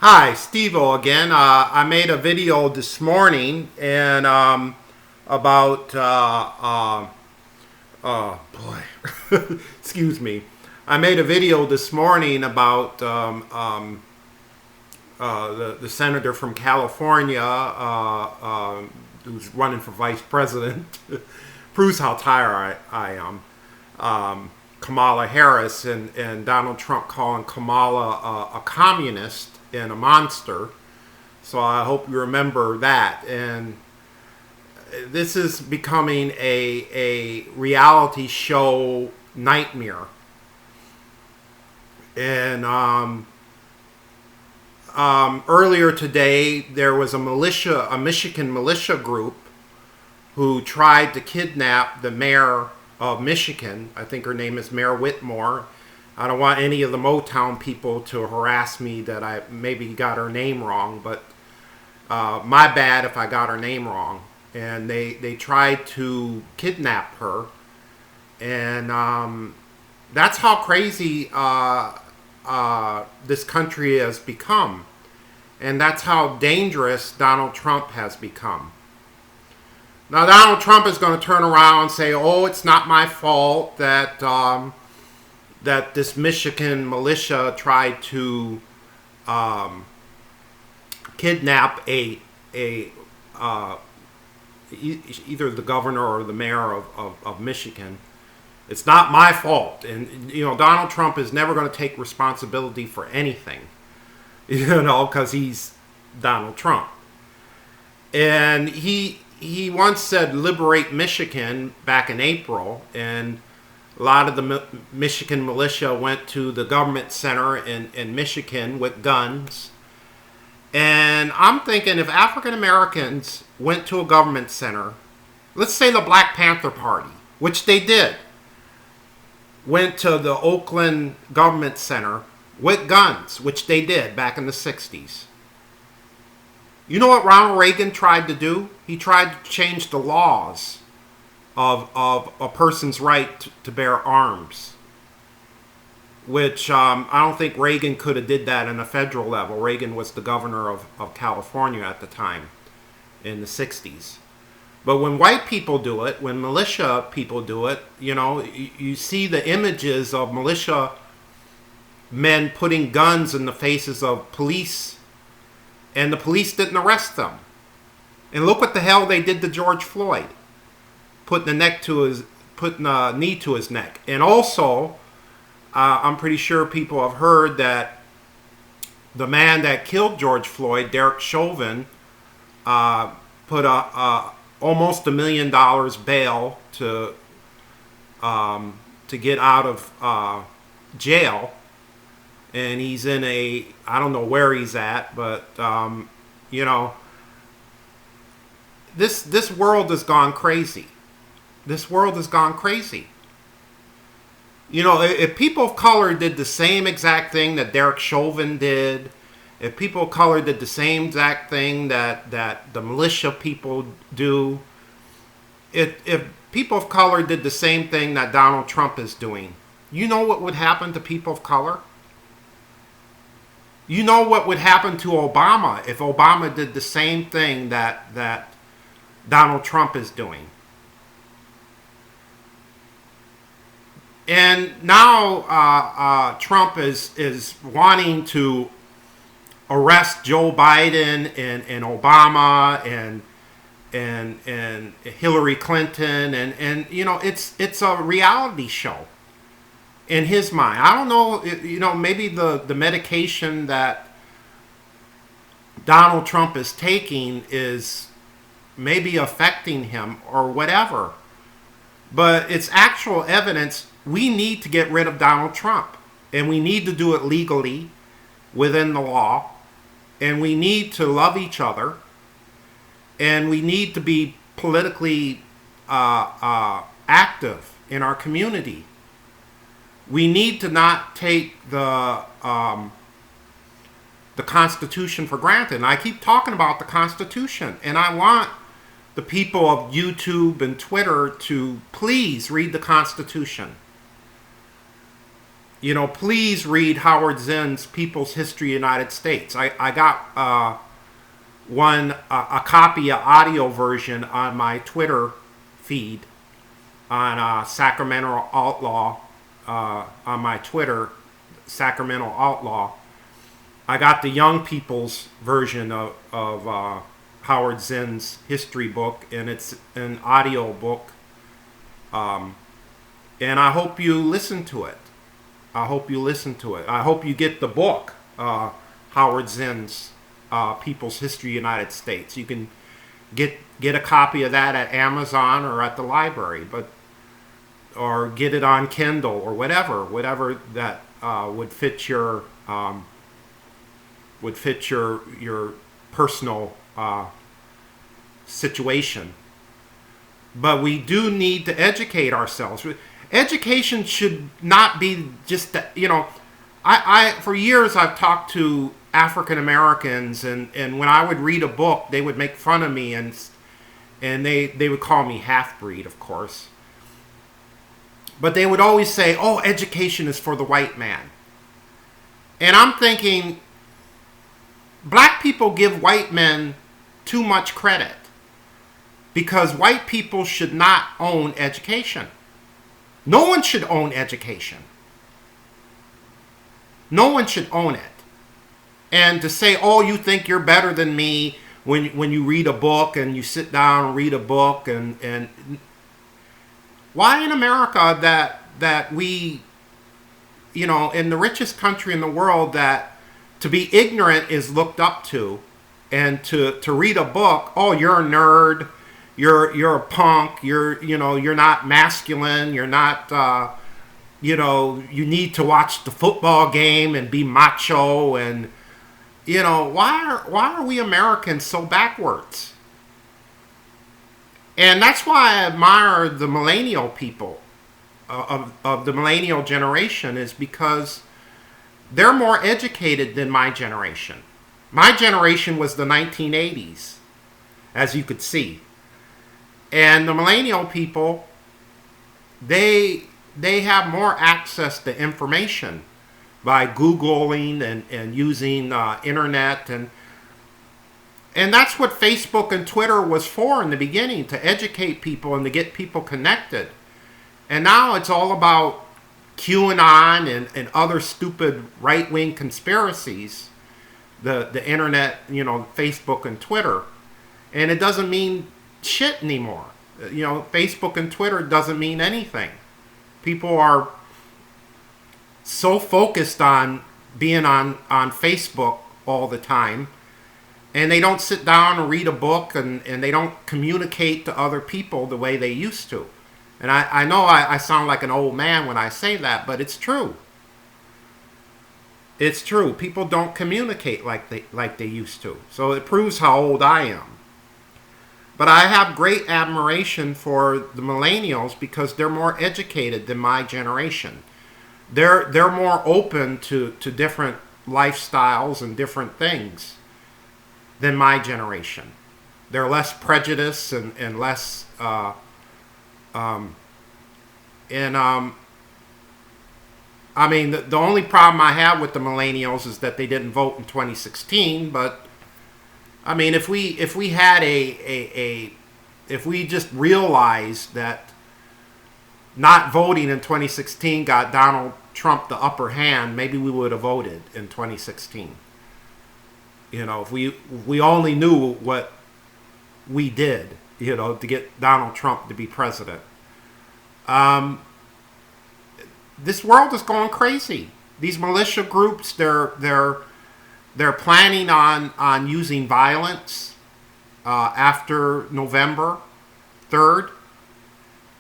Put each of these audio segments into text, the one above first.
Hi, Stevo again. I made a video this morning and about boy, excuse me. I made a video this morning about the senator from California who's running for vice president. Proves how tired I am. Kamala Harris and Donald Trump calling Kamala a communist and a monster. So I hope you remember that. And this is becoming a reality show nightmare. And earlier today, there was a Michigan militia group who tried to kidnap the mayor of Michigan. I think her name is Mayor Whitmore. I don't want any of the Motown people to harass me that I maybe got her name wrong, but my bad if I got her name wrong. And they tried to kidnap her. And that's how crazy this country has become. And that's how dangerous Donald Trump has become. Now, Donald Trump is going to turn around and say, oh, it's not my fault that that this Michigan militia tried to kidnap either the governor or the mayor of Michigan. It's not my fault. And, Donald Trump is never going to take responsibility for anything, because he's Donald Trump. And he once said liberate Michigan back in April, and a lot of the Michigan militia went to the government center in Michigan with guns. And I'm thinking if African Americans went to a government center, let's say the Black Panther Party, which they did, went to the Oakland government center with guns, which they did back in the 60s. You know what Ronald Reagan tried to do? He tried to change the laws of a person's right to bear arms, which I don't think Reagan could have did that on a federal level. Reagan was the governor of California at the time in the 60s. But when white people do it, when militia people do it, you see the images of militia men putting guns in the faces of police, and the police didn't arrest them. And look what the hell they did to George Floyd, putting a knee to his neck. And also, I'm pretty sure people have heard that the man that killed George Floyd, Derek Chauvin, put almost $1 million bail to get out of jail. And he's in I don't know where he's at, but, this world has gone crazy. This world has gone crazy. If people of color did the same exact thing that Derek Chauvin did, if people of color did the same exact thing that the militia people do, if people of color did the same thing that Donald Trump is doing, you know what would happen to people of color? You know what would happen to Obama if Obama did the same thing that Donald Trump is doing. And now Trump is wanting to arrest Joe Biden and Obama and Hillary Clinton and it's a reality show in his mind. I don't know, maybe the medication that Donald Trump is taking is maybe affecting him or whatever. But it's actual evidence. We need to get rid of Donald Trump. And we need to do it legally within the law. And we need to love each other. And we need to be politically active in our community. We need to not take the Constitution for granted. And I keep talking about the Constitution. And I want the people of YouTube and Twitter to please read the Constitution. please read Howard Zinn's People's History of the United States. I got a copy, of audio version on my Twitter feed on Sacramento Outlaw, on my Twitter, Sacramento Outlaw. I got the young people's version of Howard Zinn's history book, and it's an audio book. And I hope you listen to it. I hope you get the book, Howard Zinn's People's History of the United States. You can get a copy of that at Amazon or at the library, or get it on Kindle or whatever that would fit your personal situation. But we do need to educate ourselves. Education should not be just I for years I've talked to African Americans, and when I would read a book, they would make fun of me, and they would call me half-breed, of course. But they would always say, "Oh, education is for the white man." And I'm thinking, black people give white men too much credit, because white people should not own education. No one should own education. No one should own it. And to say, "Oh, you think you're better than me when you read a book and you sit down and read a book," and why in America that we, in the richest country in the world, that to be ignorant is looked up to, and to read a book, "Oh, you're a nerd, you're a punk, you're not masculine, you're not you need to watch the football game and be macho," and why are we Americans so backwards? And that's why I admire the millennial people of the millennial generation, is because they're more educated than my generation. My generation was the 1980s, as you could see. And the millennial people, they have more access to information by Googling and using internet, and that's what Facebook and Twitter was for in the beginning, to educate people and to get people connected. And now it's all about QAnon and other stupid right-wing conspiracies, the internet, Facebook and Twitter. And it doesn't mean shit anymore. Facebook and Twitter doesn't mean anything. People are so focused on being on Facebook all the time, and they don't sit down and read a book, and they don't communicate to other people the way they used to. And I know I sound like an old man when I say that, but it's true. It's true. People don't communicate like they used to. So it proves how old I am. But I have great admiration for the millennials, because they're more educated than my generation. They're more open to different lifestyles and different things than my generation. They're less prejudiced and less I mean, the only problem I have with the millennials is that they didn't vote in 2016. But I mean, if we had if we just realized that not voting in 2016 got Donald Trump the upper hand, maybe we would have voted in 2016. If we only knew what we did, to get Donald Trump to be president. This world is going crazy. These militia groups, they're planning on using violence after November 3rd.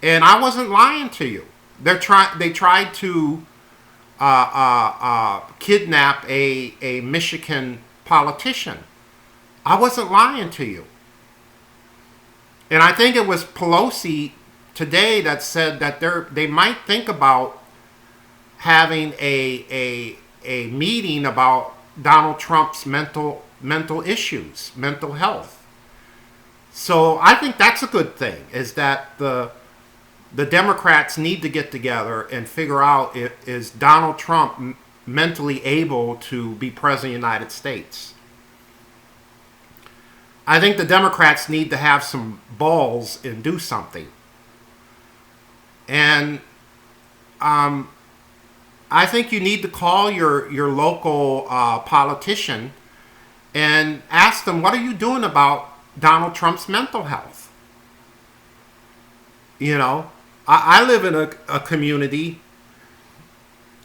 And I wasn't lying to you. They tried to kidnap a Michigan politician. I wasn't lying to you. And I think it was Pelosi today that said that they might think about having a meeting about Donald Trump's mental issues, mental health. So I think that's a good thing, is that the the Democrats need to get together and figure out is Donald Trump mentally able to be president of the United States. I think the Democrats need to have some balls and do something. And I think you need to call your local politician and ask them, what are you doing about Donald Trump's mental health? You know, I live in a community,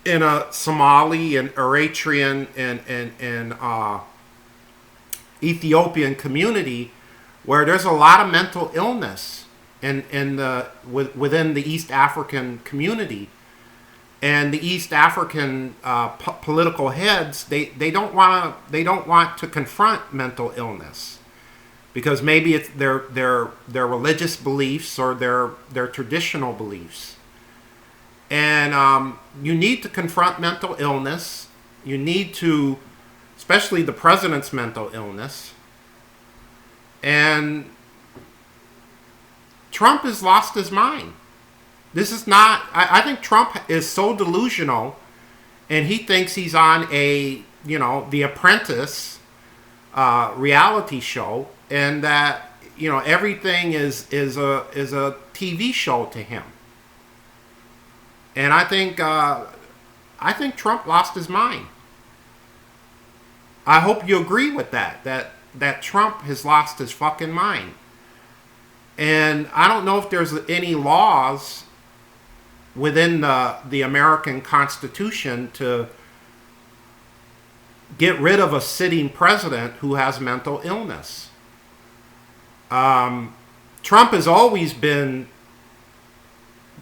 in a Somali and Eritrean and Ethiopian community where there's a lot of mental illness within the East African community. And the East African political heads, they don't want to confront mental illness because maybe it's their religious beliefs or their traditional beliefs. And you need to confront mental illness. You need to, especially the president's mental illness. And Trump has lost his mind. This is not, I think Trump is so delusional, and he thinks he's on The Apprentice reality show, and that, everything is a TV show to him. And I think Trump lost his mind. I hope you agree with that Trump has lost his fucking mind. And I don't know if there's any laws within the American Constitution to get rid of a sitting president who has mental illness. Trump has always been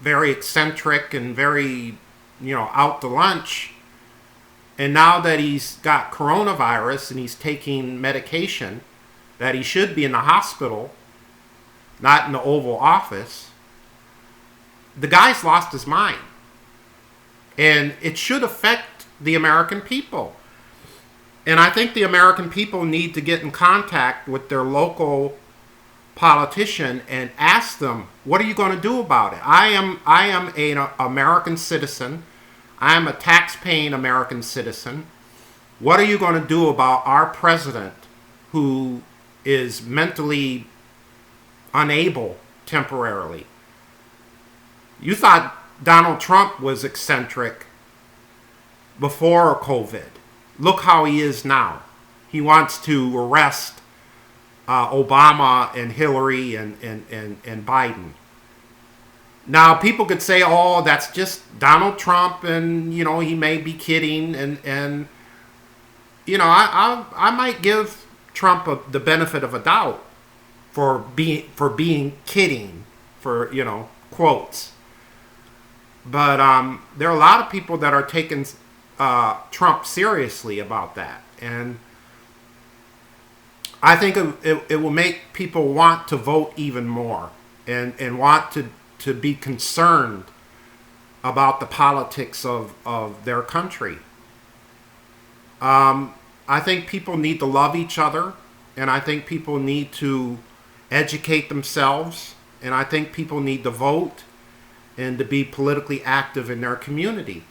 very eccentric and very, out to lunch. And now that he's got coronavirus and he's taking medication, that he should be in the hospital, not in the Oval Office, the guy's lost his mind. And it should affect the American people. And I think the American people need to get in contact with their local politician and ask them, what are you going to do about it? I am an American citizen. I am a tax-paying American citizen. What are you going to do about our president who is mentally unable temporarily? You thought Donald Trump was eccentric before COVID. Look how he is now. He wants to arrest Obama and Hillary and Biden. Now, people could say, oh, that's just Donald Trump and, he may be kidding. And I might give Trump the benefit of a doubt for being kidding, for, quotes. But there are a lot of people that are taking Trump seriously about that. And I think it will make people want to vote even more and want to be concerned about the politics of their country. I think people need to love each other, and I think people need to educate themselves, and I think people need to vote and to be politically active in their community.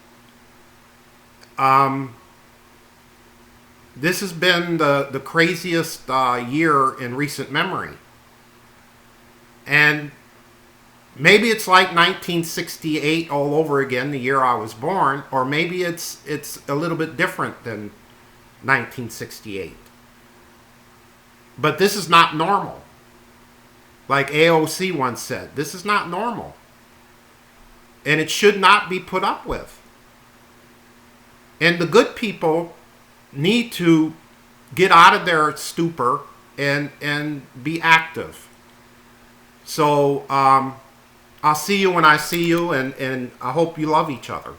This has been the craziest year in recent memory. And maybe it's like 1968 all over again, the year I was born, or maybe it's a little bit different than 1968. But this is not normal. Like AOC once said, this is not normal. And it should not be put up with. And the good people need to get out of their stupor and be active. So I'll see you when I see you, and I hope you love each other.